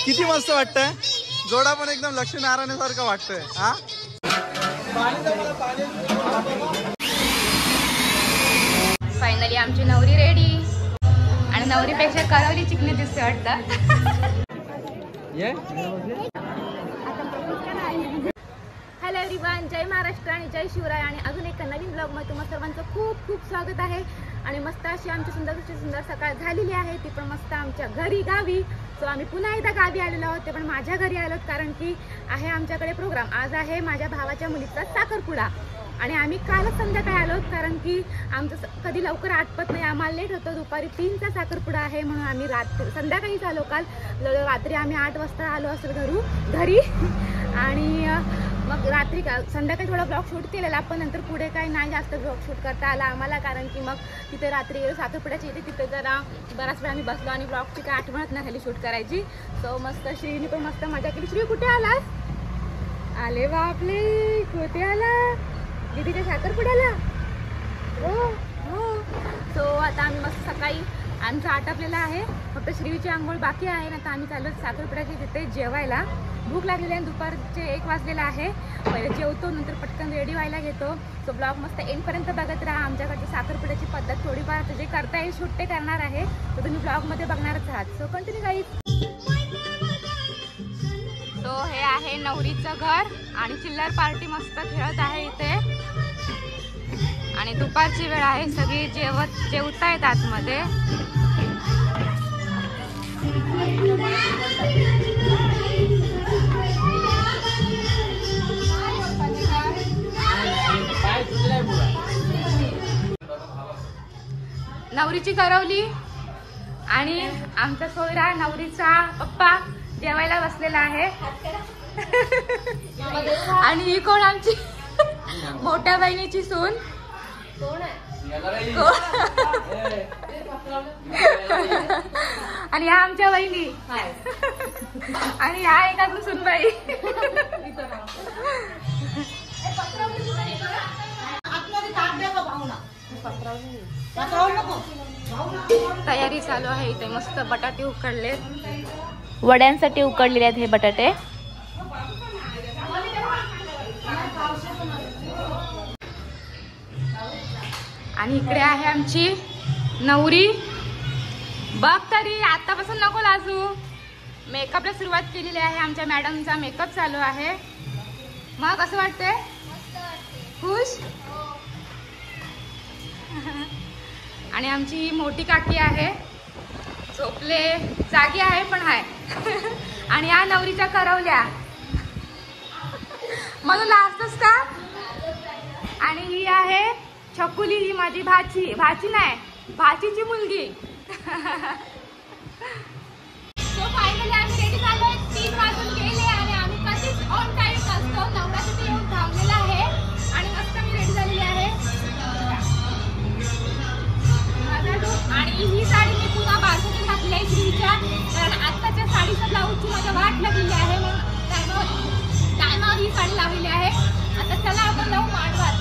किती मस्त वाटतंय. जोडा पण एकदम लक्ष्मीनारायणासारखं वाटतंय. हा फायनली आमची नवरी रेडी आणि नवरीपेक्षा करवली चिकनी दिसते वाटतं. हॅलो एव्हरीवन, जय महाराष्ट्र आणि जय शिवराय आणि अजून एक नवीन ब्लॉगमध्ये तुम्हा सर्वांचं खूप खूप स्वागत आहे. आणि मस्त अशी आमची सुंदर सकाळ झालेली आहे, ती पण मस्त आमच्या घरी गावी. सो आम्ही पुन्हा एकदा गावी आलेलो आहोत, ते पण माझ्या घरी आलो कारण की आहे आमच्याकडे प्रोग्राम. आज आहे माझ्या भावाच्या मुलीचा साखरपुडा आणि आम्ही कालच संध्याकाळी आलो कारण की आमचं कधी लवकर आटपत नाही, आम्हाला लेट होतं. दुपारी 3चा साखरपुडा आहे म्हणून आम्ही संध्याकाळीच आलो. काल रात्री आम्ही 8 वाजता आलो असेल घरी आणि मग रात्री संध्याकाळी थोडा ब्लॉग शूट केलेला, पण नंतर पुढे काही नाही जास्त ब्लॉग शूट करता आला आम्हाला कारण की मग तिथे रात्री साखरपुड्याची इथे तिथे जरा बराच वेळ आम्ही बसलो आणि ब्लॉगची काय आठवणच नाही झाली शूट करायची. सो मस्त श्रीने पण मस्त मजा केली. श्री कुठे आलास? आले बापले, कुठे आला? दीदीच्या साखरपुड्याला. हो हो. सो आता आम्ही मस्त सकाळी आमचं आटपलेलं आहे, फक्त श्रीची आंघोळ बाकी आहे ना. तर आम्ही चाललो साखरपुड्याची तिथे जेवायला. भूक लागलेली आहे, दुपारचे 1 वाजलेला आहे. पहिले जेवतो, नंतर पटकन रेडी व्हायला घेतो. सो ब्लॉग मस्त एंडपर्यंत बघत राहा. आमच्याकडची साखरपुड्याची पद्धत थोडीफार जे करता येईल शूट ते करणार आहे, तर तुम्ही ब्लॉगमध्ये बघणारच आहात. So continue guys. सो हे आहे नवरीचं घर आणि चिल्लर पार्टी मस्त खेळत आहे इथे. आणि दुपारची वेळ आहे, सगळी जेवतायत आतमध्ये. नवरीची करवली आणि आमचा सोयरा नवरीचा पप्पा जेवायला बसलेला आहे. आणि ही कोण? आमची मोठ्या बहिणीची सून. आणि ह्या आमच्या बहिणी आणि ह्या एका सुनबाई. तयारी चालू आहे इथे. मस्त बटाटे उकडले, वड्यांसाठी उकडलेले आहेत हे बटाटे. आणि इकडे आहे आमची नवरी. बघ तरी, आतापासून नको लाजू. मेकअपला सुरुवात केलेली आहे, आमच्या मॅडमचा मेकअप चालू आहे. मग कसं वाटतंय? खुश? आणि आमची मोठी काकी आहे, झोपले, जागी आहे पण आहे. आणि या नवरीच्या करवल्या म्हणून लाजतोस का? आणि ही आहे छकुली, ही माझी भाची नाही, भाचीची मुलगी. सो फायनली आम्ही रेडी झालोय. 3 वाजून गेले आणि आम्ही कधीच ऑन टाइम असतो. नवरात्री येऊन थांबलेला आहे आणि मस्त मी रेडी झालेली आहे. आणि ही साडी मी पुन्हा बारसाची घातली आहे श्रीच्या, कारण आत्ताच्या साडीच्या ब्लाऊजची माझ्या वाट लागलेली आहे, म्हणून टायमावर ही साडी लावलेली आहे. आता चला आपण जाऊ मांडवात.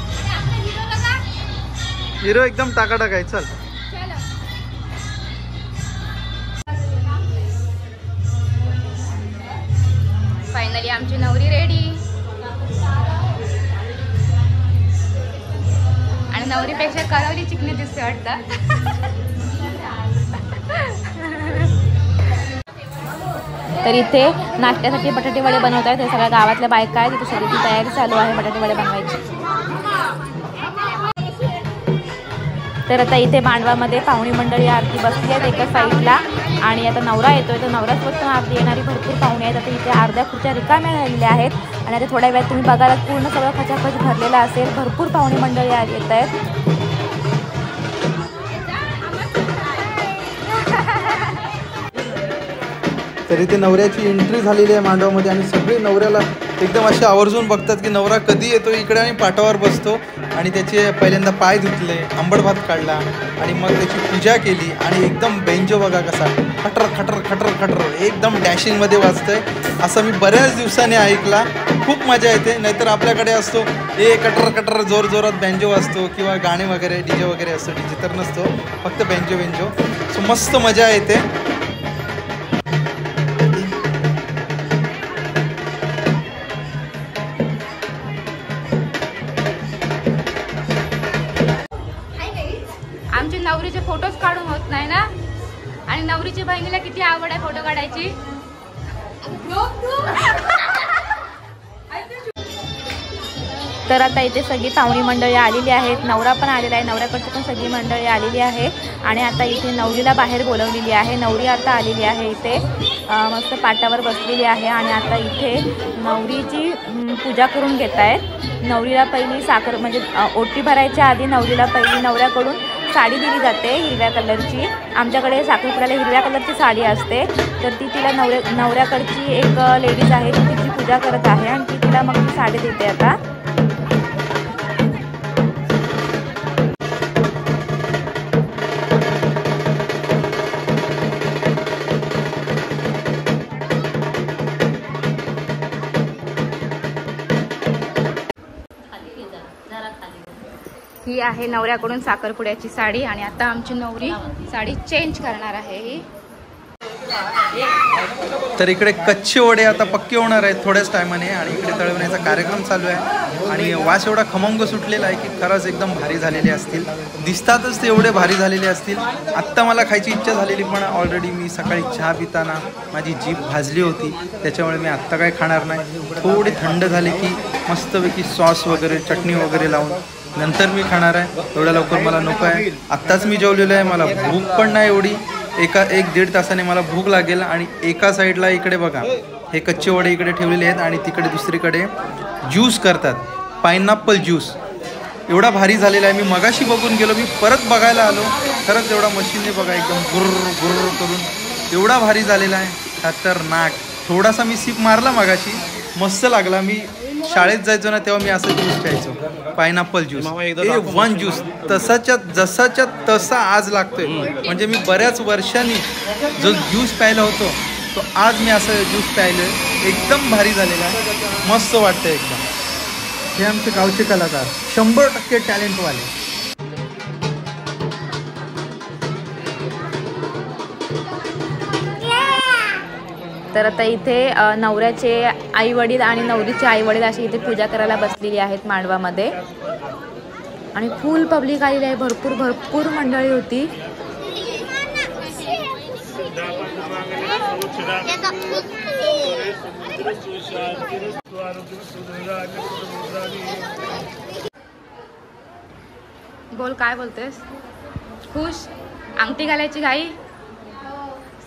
आणि आपला हिरो बघा, हिरो एकदम टाकाटाक आहे. चल फायनली आमची नवरी रेडी आणि नवरीपेक्षा करवली चिकनी दिसते वाटतं. तर इथे नाश्त्यासाठी बटाटे वडे बनवत आहेत. हे सगळ्या गावातल्या बायका आहेत. तिथे सगळी तयारी चालू आहे बटाटे वडे बनवायची. तर आता इथे मांडवामध्ये पाहुणी मंडळी आरती बसली आहेत एका साईडला आणि आता नवरा येतोय, तर नवराच आरती येणारी भरपूर पाहुणे आहेत. आता इथे अर्ध्या खुर्च्या रिकाम्या झालेल्या आहेत आणि आता थोड्या वेळात तुम्ही बघाल पूर्ण सगळं खचाखच भरलेलं असेल. भरपूर पाहुणी मंडळी येत आहेत. तर इथे नवऱ्याची एंट्री झालेली आहे मांडवामध्ये आणि सगळे नवऱ्याला एकदम असे आवर्जून बघतात की नवरा कधी येतो इकडे आणि पाटावर बसतो. आणि त्याचे पहिल्यांदा पाय धुतले, आंबट भात काढला आणि मग त्याची पूजा केली. आणि एकदम बेंजो बघा कसा खटर खटर खटर खटर एकदम डॅशिंगमध्ये वाजतंय, असं मी बऱ्याच दिवसांनी ऐकला. खूप मजा येते. नाहीतर आपल्याकडे असतो कटर कटर जोर जोरात बेंजो असतो किंवा गाणे वगैरे डीजे वगैरे असतो. डीजे तर नसतो, फक्त बेंजो. सो मस्त मजा येते. नवरीच्या बहिणीला किती आवड आहे फोटो काढायची. तर आता इथे सगळी पाहुणी मंडळी आलेली आहेत. नवरा पण आलेला आहे, नवऱ्याकडची पण सगळी मंडळी आलेली आहे. आणि आता इथे नवरीला बाहेर बोलवलेली आहे. नवरी आता आलेली आहे इथे, मस्त पाटावर बसलेली आहे. आणि आता इथे नवरीची पूजा करून घेत आहेत. नवरीला पहिली साखर म्हणजे ओटी भरायच्या आधी नवरीला पहिली नवऱ्याकडून साडी दिली जाते हिरव्या कलरची. आमच्याकडे साखरपुड्याला हिरव्या कलरची साडी असते. तर ती तिला नवऱ्याकडची एक लेडीज आहे ती तिची पूजा करत आहे आणि ती तिला मग ती साडी देते आता. ही आहे नवऱ्याकडून साखरपुड्याची साडी. आणि आता आमची नवरी साडी चेंज करणार आहे ही. तर इकडे कच्चे वडे आता पक्के होणार आहेत थोड्याच टायमाने. आणि इकडे तळवण्याचा कार्यक्रम चालू आहे. आणि वास एवढा खमंग सुटलेला आहे की खरंच एकदम भारी झालेले असतील. दिसतातच ते एवढे भारी झालेले असतील. आत्ता मला खायची इच्छा झालेली, पण ऑलरेडी मी सकाळी चहा पिताना माझी जीभ भाजली होती, त्याच्यामुळे मी आत्ता काय खाणार नाही. थोडी थंड झाली की मस्तपैकी सॉस वगैरे चटणी वगैरे लावून नंतर मी खाणार आहे. एवढ्या लवकर मला नको आहे. आत्ताच मी जेवलेलो आहे, मला भूक पण नाही एवढी. 1-1.5 तासाने मला भूक लागेल. आणि एका साईडला इकडे बघा हे कच्चे वडे इकडे ठेवलेले आहेत आणि तिकडे दुसरीकडे ज्यूस करतात, पायनॅपल ज्यूस. एवढा भारी झालेला आहे. मी मगाशी बघून गेलो, मी परत बघायला आलो. खरंच एवढा मशीनने बघा एकदम गुर्र गुर्र करून एवढा भारी झालेला आहे, खतरनाक. थोडासा मी सिप मारला मगाशी, मस्त लागला. मी शाळेत जायचो ना तेव्हा मी असं ज्यूस प्यायचो, पायनॅपल ज्यूस. A1 ज्यूस जसाच्या तसा आज लागतोय. म्हणजे मी बऱ्याच वर्षांनी जो ज्यूस प्यायला होतो तो आज मी असं ज्यूस प्यायलोय. एकदम भारी झालेला आहे, मस्त वाटतं एकदम. हे आमचे गावचे कलाकार 100% टॅलेंटवाले. तर आता इथे नवऱ्याचे आई वडील आणि नवरीचे आई वडील अशी इथे पूजा करायला बसलेली आहेत मांडवामध्ये. आणि फुल पब्लिक आलेली आहे, भरपूर मंडळी होती. बोल, काय बोलतेस? खुश? अंगठी घालायची घाई?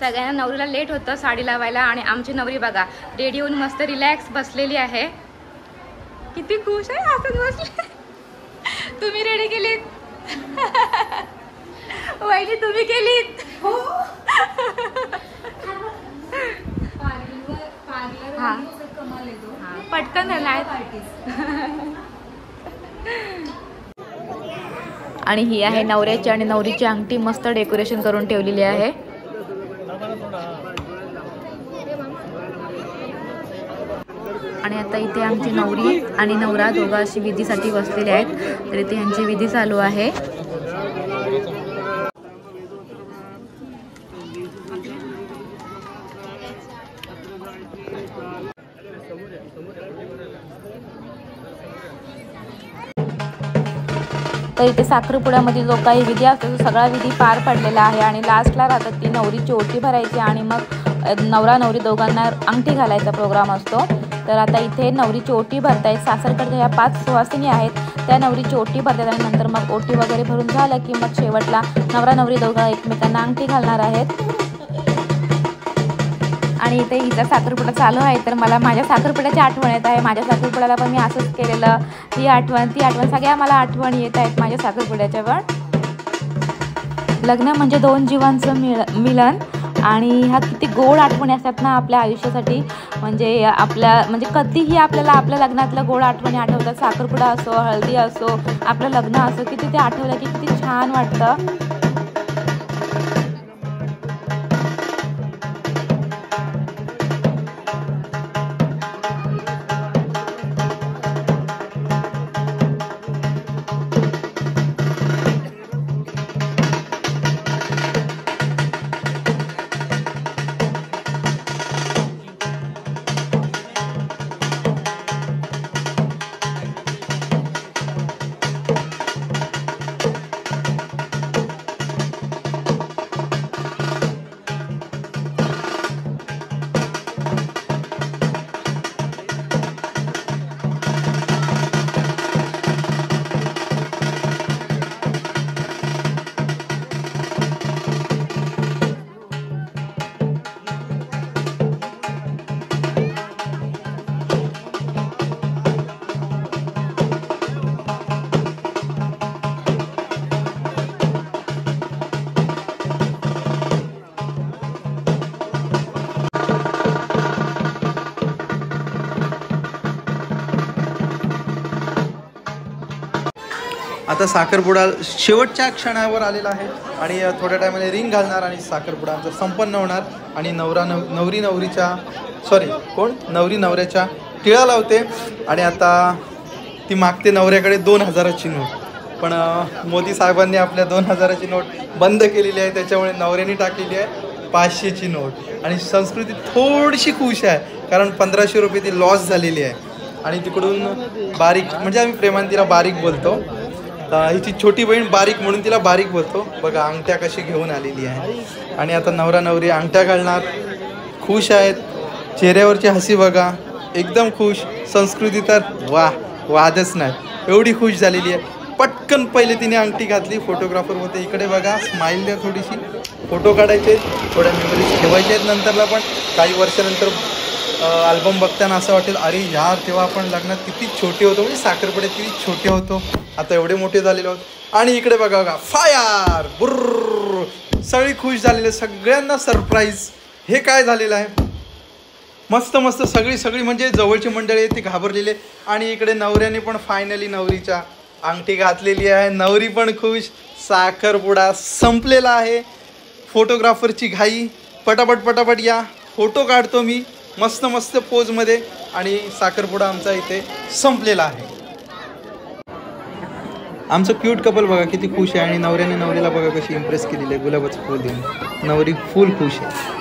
सगळ्यांना नवरीला लेट होतं साडी लावायला. आणि आमची नवरी बघा रेडी होऊन मस्त रिलॅक्स बसलेली आहे. किती खुश आहे, हसत बसले. तुम्ही रेडी केलीत? वहिनी तुम्ही केलीत? हा पटकन झालाय. आणि ही आहे नवऱ्याची आणि नवरीची अंगठी, मस्त डेकोरेशन करून ठेवलेली आहे. आणि आता इथे आमची नवरी आणि नवरा दोघं अशी विधीसाठी बसलेले आहेत. तर इथे यांची विधी चालू आहे. तर इथे साखरपुड्यामध्ये जो काही विधी असतो तो सगळा विधी पार पडलेला आहे. आणि लास्टला राहतात ती नवरीची ओटी भरायची आणि मग नवरा नवरी दोघांना अंगठी घालायचा प्रोग्राम असतो. तर आता इथे नवरीची ओटी भरतायत. सासरकडच्या ह्या 5 सुवासिनी आहेत, त्या नवरीची ओटी भरतात. आणि नंतर मग ओटी वगैरे भरून झालं की मग शेवटला नवरा नवरी दोघं एकमेकांना अंगठी घालणार आहेत. आणि इथे हिचा साखरपुडा चालू आहे. तर मला माझ्या साखरपुड्याची आठवण येत आहे. माझ्या साखरपुड्याला पण मी असंच केलेलं. ती आठवण सगळ्या मला आठवणी येत आहेत माझ्या साखरपुड्याच्या. पण लग्न म्हणजे 2 जीवांचं मिलन. आणि ह्या किती गोड आठवणी असतात ना आपल्या आयुष्यासाठी. म्हणजे कधीही आपल्याला आपल्या लग्नातल्या गोड आठवणी आठवतात. साखरपुडा असो, हळदी असो, आपलं लग्न असो, किती ते आठवलं की किती छान वाटतं. आता साखरपुडा शेवटच्या क्षणावर आलेला आहे आणि थोड्या टायमाने रिंग घालणार आणि साखरपुडा आमचा संपन्न होणार आणि नवरी नवऱ्याच्या टिळा लावते आणि आता ती मागते नवऱ्याकडे 2000ची नोट, पण मोदी साहेबांनी आपल्या 2000ची नोट बंद केलेली आहे, त्याच्यामुळे नवऱ्याने टाकलेली आहे 500ची नोट आणि संस्कृती थोडीशी खुश आहे कारण 1500 रुपये ती लॉस झालेली आहे. आणि तिकडून बारीक म्हणजे आम्ही प्रेमाने तिला बारीक बोलतो, हिची छोटी बहीण बारीक म्हणून तिला बारीक बोलतो. बघा अंगठ्या कशी घेऊन आलेली आहे आणि आता नवरा नवरी अंगठ्या घालणार. खुश आहेत, चेहऱ्यावरची हसी बघा एकदम खुश. संस्कृती तर वादच नाही, एवढी खुश झालेली आहे. पटकन पहिले तिने अंगठी घातली. फोटोग्राफर होते इकडे बघा, स्माईल द्या थोडीशी, फोटो काढायचे, थोड्या मेमरीज ठेवायचे आहेत नंतरला. पण काही वर्षानंतर अल्बम बघताना असं वाटेल अरे यार तेव्हा आपण लग्नात किती छोटे होतो, म्हणजे साखरपुड्यात किती छोटे होतो, आता एवढे मोठे झालेले आहोत. आणि इकडे बघा बघा फायर बुर्र, सगळी खुश झालेले, सगळ्यांना सरप्राईज. हे काय झालेलं आहे, मस्त मस्त सगळी म्हणजे जवळची मंडळी आहेत ती घाबरलेली. आणि इकडे नवऱ्याने पण फायनली नवरीच्या अंगठी घातलेली आहे, नवरी पण खुश. साखरपुडा संपलेला आहे. फोटोग्राफरची घाई, पटापट या, फोटो काढतो मी मस्त पोजमध्ये आणि साखरपुडा आमचा इथे संपलेला आहे. आमचं क्यूट कपल बघा किती खुश आहे आणि नवऱ्याने नवरीला बघा कशी इम्प्रेस केलेली आहे गुलाबाचं फूल देऊन. नवरी फुल खुश आहे.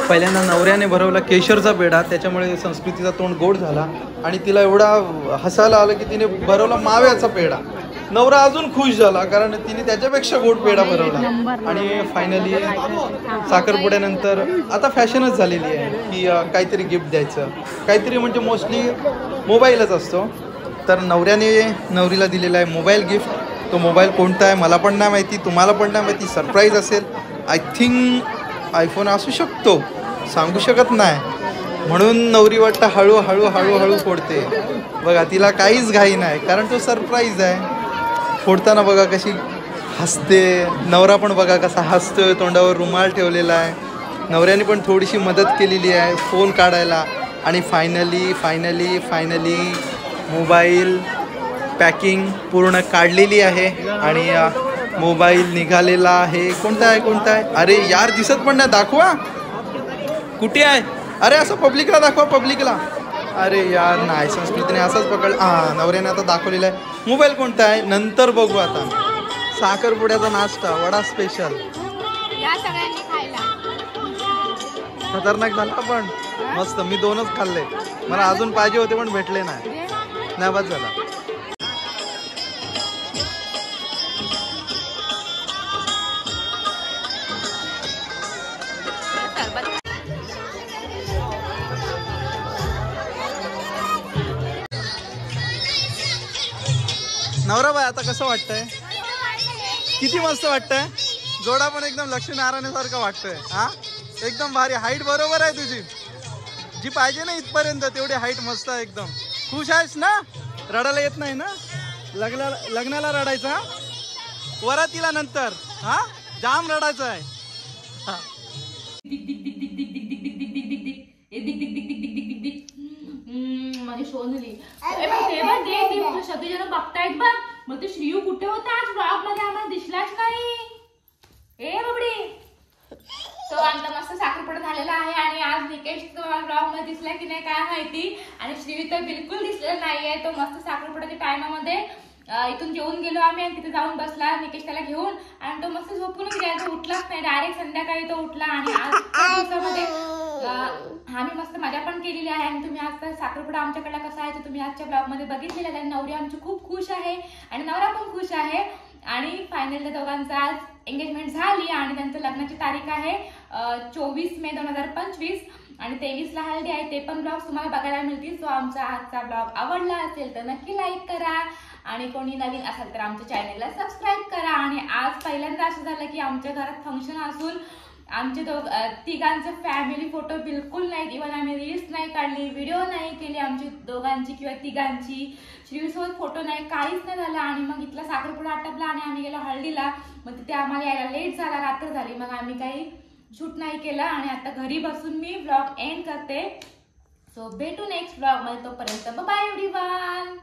पहिल्यांदा नवऱ्याने भरवला केशरचा पेढा, त्याच्यामुळे संस्कृतीचा तोंड गोड झाला आणि तिला एवढा हसायला आलं की तिने भरवला माव्याचा पेढा. नवरा अजून खुश झाला कारण तिने त्याच्यापेक्षा गोड पेढा भरवला. आणि फायनली साखरपुड्यानंतर आता फॅशनच झालेली आहे की काहीतरी गिफ्ट द्यायचं, काहीतरी म्हणजे मोस्टली मोबाईलच असतो. तर नवऱ्याने नवरीला दिलेला आहे मोबाईल गिफ्ट. तो मोबाईल कोणता आहे मला पण नाही माहिती, तुम्हाला पण नाही माहिती, सरप्राईज असेल. आय थिंक आयफोन असू शकतो, सांगू शकत नाही. म्हणून नवरी वाटतं हळूहळू फोडते. बघा तिला काहीच घाई नाही कारण तो सरप्राईज आहे. फोडताना बघा कशी हसते, नवरा पण बघा कसा हसतोय, तोंडावर रुमाल ठेवलेला आहे. नवऱ्याने पण थोडीशी मदत केलेली आहे फोन काढायला. आणि फायनली मोबाईल पॅकिंग पूर्ण काढलेली आहे आणि मोबाईल निघालेला आहे. कोणता आहे अरे यार दिसत पण नाही, दाखवा कुठे आहे. अरे असं पब्लिकला दाखवा, पब्लिकला. अरे यार नाही, संस्कृतीने असंच पकड. नवऱ्याने आता दाखवलेला आहे. मोबाईल कोणता आहे नंतर बघू. आता साखरपुड्याचा नाश्ता वडा स्पेशल या सगळ्यांनी खायला खतरनाक झाला पण मस्त. मी 2च खाल्ले, मला अजून पाहिजे होते पण भेटले नाही बस झाला. नवरा बाई आता कसं वाटतंय, किती मस्त वाटतंय. जोडा पण एकदम लक्ष्मीनारायणासारखं वाटतंय. हा एकदम भारी. हाईट बरोबर आहे तुझी, जी पाहिजे ना इथपर्यंत तेवढी हाईट मस्त आहे एकदम. खुश आहेस ना, रडायला येत नाही ना. लग्नाला रडायचं, वरातीला नंतर हा जाम रडायचं आहे. माझी सोनली सगळे जण बघतायत बघ. मग ते श्रीयू कुठे होता आज ब्लॉग मध्ये, आम्हाला दिसलाच नाही. ए बाबडी, तो आमचा मस्त साखरपुडा झालेला आहे आणि आज निकेश तुम्हाला ब्लॉग मध्ये दिसला की नाही काय माहिती. आणि श्रीयू तर बिलकुल दिसलेला नाहीये. तो मस्त साखरपुड्याच्या टायमामध्ये इथून जेवून गेलो आम्ही आणि तिथे जाऊन बसला निकेश त्याला घेऊन आणि तो मस्त झोपूनच गेला. तो उठलाच नाही, डायरेक्ट संध्याकाळी तो उठला. आणि आज दिवसामध्ये आम्ही मस्त मजा पण केलेली आहे. आणि तुम्ही आज साखरपुडा आमच्याकडला कसा आहे ते तुम्ही आजच्या ब्लॉग मध्ये बघितलेला आहे. नवरी आमची खूप खुश आहे आणि नवरा पण खुश आहे. आणि फायनल त्या दोघांचा आज एंगेजमेंट झाली आणि त्यांचं लग्नाची तारीख आहे 24 मे 2025 आणि 23ला हल्दी आहे. ते पण ब्लॉग तुम्हाला बघायला मिळतील. सो आमचा आजचा ब्लॉग आवडला असेल तर नक्की लाईक करा आणि कोणी नवीन असेल तर आमच्या चॅनलला सबस्क्राईब करा. आणि आज पहिल्यांदा असं झालं की आमच्या घरात फंक्शन असून आमचे तिघांचे फॅमिली फोटो बिलकुल नाहीत. इव्हन आम्ही रील्स नाही काढली, व्हिडिओ नाही केली आमची दोघांची किंवा तिघांची. श्रीसोबत फोटो नाही, काहीच नाही झालं. आणि मग इथला साखरपुडा आटपला आणि आम्ही गेलो हळदीला. मग तिथे आम्हाला यायला लेट झाला, रात्र झाली. मग आम्ही काही शूट नाही केलं आणि आता घरी बसून मी ब्लॉग एंड करते. सो भेटू नेक्स्ट ब्लॉग मध्ये, तोपर्यंत बाय एव्हरीवन.